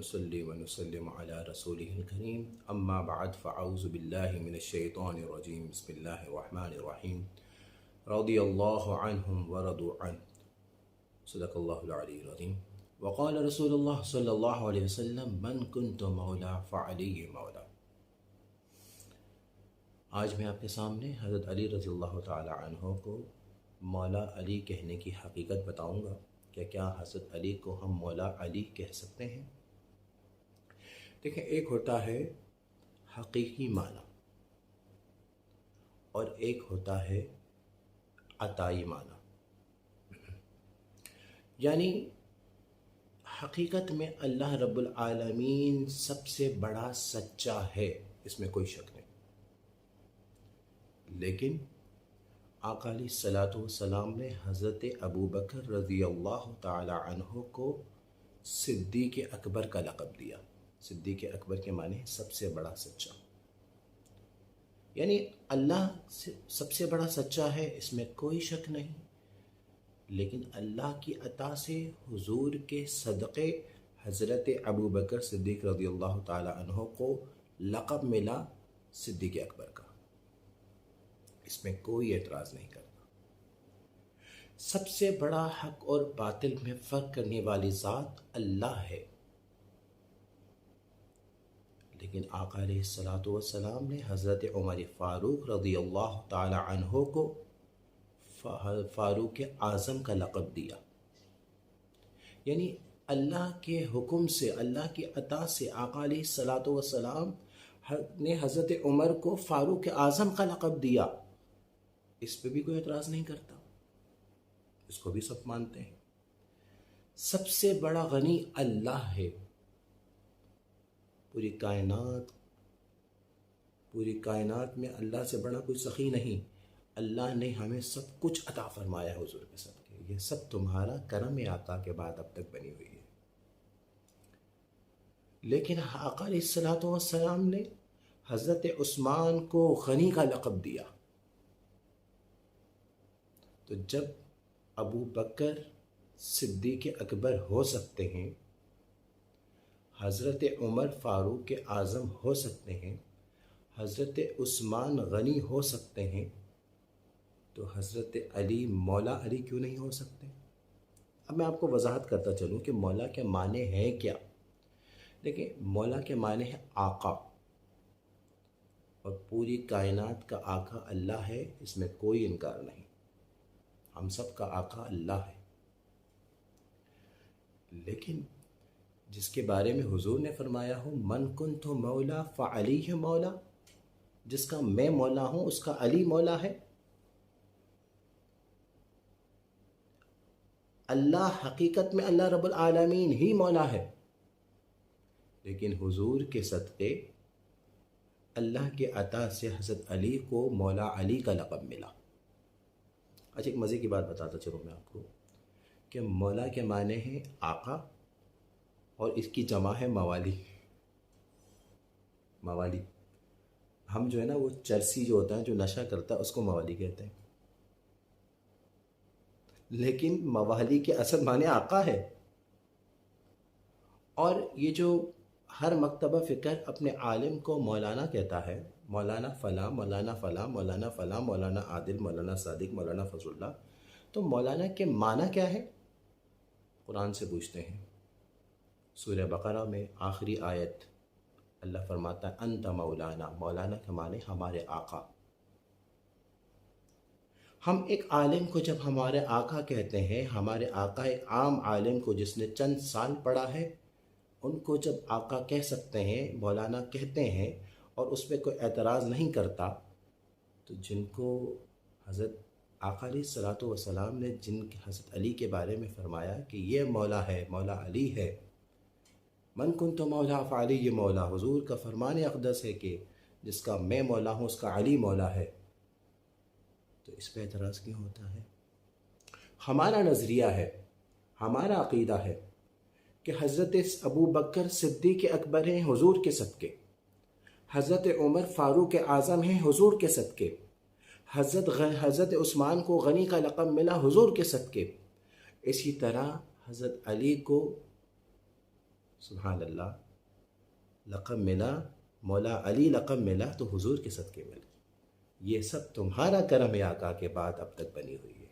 नुसल्ली व नुसल्लिम अला रसूलिहिल करीम अम्मा बअद फ़अऊज़ु बिल्लाहि मिनश शैतानिर रजीम बिस्मिल्लाहिर रहमानिर रहीम रदियल्लाहु अन्हुम व रदू अन्हु सदक़ल्लाहुल अलीयुल अज़ीम व क़ाल रसूलुल्लाह सल्लल्लाहु अलैहि वसल्लम मन कुन्तु मौला फ़अली मौला। आज मैं आपके सामने हज़रत अली रज़ियल्लाहु तआला अन्हु को मौला अली कहने की हकीकत बताऊंगा कि क्या हज़रत अली को हम मौला अली कह सकते हैं। देखें, एक होता है हकीकी माना और एक होता है अताई माना। यानी हकीकत में अल्लाह रब्बुल आलमीन सबसे बड़ा सच्चा है, इसमें कोई शक नहीं। लेकिन आका अलैहिस्सलातु वस्सलाम ने हज़रत अबू बकर रज़ियल्लाहु ताला अन्हु को सिद्दीक़ अकबर का लक़ब दिया। सिद्दीक़ अकबर के माने सबसे बड़ा सच्चा। यानी अल्लाह सबसे बड़ा सच्चा है, इसमें कोई शक नहीं। लेकिन अल्लाह की अता से हुजूर के सदक़े हज़रत अबू बकर सिद्दीक़ रज़ियल्लाहु ताला अन्हु को लक़ब मिला सिद्दीक़ अकबर का, इसमें कोई एतराज़ नहीं करता। सबसे बड़ा हक और बातिल में फ़र्क करने वाली ज़ात अल्लाह है। लेकिन आका अलैहिस्सलातु वस्सलाम ने हज़रत उमर फ़ारूक रज़ियल्लाहु ताला अन्हु को फ़ारूक आज़म का लक़ब दिया। यानी अल्लाह के हुक्म से, अल्लाह की अता से आका अलैहिस्सलातु वस्सलाम ने हज़रत उमर को फ़ारूक आज़म का लक़ब दिया। इस पे भी कोई एतराज़ नहीं करता, इसको भी सब मानते हैं। सबसे बड़ा गनी अल्लाह है। पूरी कायनात में अल्लाह से बड़ा कोई सखी नहीं। अल्लाह ने हमें सब कुछ अता फरमाया हुजूर के सदक़े। ये सब तुम्हारा करम आका के बाद अब तक बनी हुई है। लेकिन आका अलैहिस्सलातु वस्सलाम ने हज़रत उस्मान को गनी का लक़ब दिया। तो जब अबू बकर सिद्दीक़ अकबर हो सकते हैं, हज़रत उमर फ़ारूक आज़म हो सकते हैं, हज़रत उस्मान गनी हो सकते हैं, तो हज़रत अली मौला अली क्यों नहीं हो सकते। अब मैं आपको वजाहत करता चलूँ कि मौला के माने हैं क्या। देखिए, मौला के माने हैं आका, और पूरी कायनात का आका अल्लाह है, इसमें कोई इनकार नहीं। हम सब का आका अल्लाह है। लेकिन जिसके बारे में हुजूर ने फरमाया हो मन कुन्तु मौला फ़अली है मौला, जिसका मैं मौला हूँ उसका अली मौला है। अल्लाह हकीकत में अल्लाह रब्बुल आलमीन ही मौला है। लेकिन हुजूर के सदक़े अल्लाह के अता से हज़रत अली को मौला अली का लक़ब मिला। अच्छा, एक मज़े की बात बताता चलूँ मैं आपको कि मौला के माने हैं आका और इसकी जमा है मवाली। मवाली हम जो है ना, वो चरसी जो होता है, जो नशा करता है, उसको मवाली कहते हैं। लेकिन मवाली के असल माने आका है। और ये जो हर मकतबा फ़िक्र अपने आलिम को मौलाना कहता है, मौलाना फ़ला, मौलाना फ़ला, मौलाना फ़ला, मौलाना आदिल, मौलाना सादिक, मौलाना फ़ज़लुल्लाह, तो मौलाना के माना क्या है। कुरान से पूछते हैं। सूरह बकरा में आखिरी आयत अल्लाह फरमाता है अंत मौलाना। मौलाना के माने हमारे आका। हम एक आलिम को जब हमारे आका कहते हैं, हमारे आका एक आम आलिम को जिसने चंद साल पढ़ा है, उनको जब आका कह सकते हैं, मौलाना कहते हैं, और उस पर कोई एतराज़ नहीं करता, तो जिनको हज़रत आका अलैहिस्सलातु वस्सलाम ने हज़रत अली के बारे में फ़रमाया कि ये मौला है, मौला अली है, मन कुन्तु मौला फ़अली ये मौला, हुजूर का फरमान अक़दस है कि जिसका मैं मौला हूँ उसका अली मौला है, तो इस पर एतराज़ क्यों होता है। हमारा नज़रिया है, हमारा अक़ीदा है कि हज़रत अबू बकर सिद्दीक़ अकबर हैं हुजूर के सदक़े, हज़रत उमर फ़ारूक आज़म हैं हुजूर के सदक़े, हज़रत उस्मान को गनी का लक़ब मिला हुजूर के सदक़े। इसी तरह हज़रत अली को सुभान अल्लाह। लक़ब मिला, मौला अली लक़ब मिला तो हुजूर के सदक़े मिला। ये सब तुम्हारा करम है आका के बाद अब तक बनी हुई है।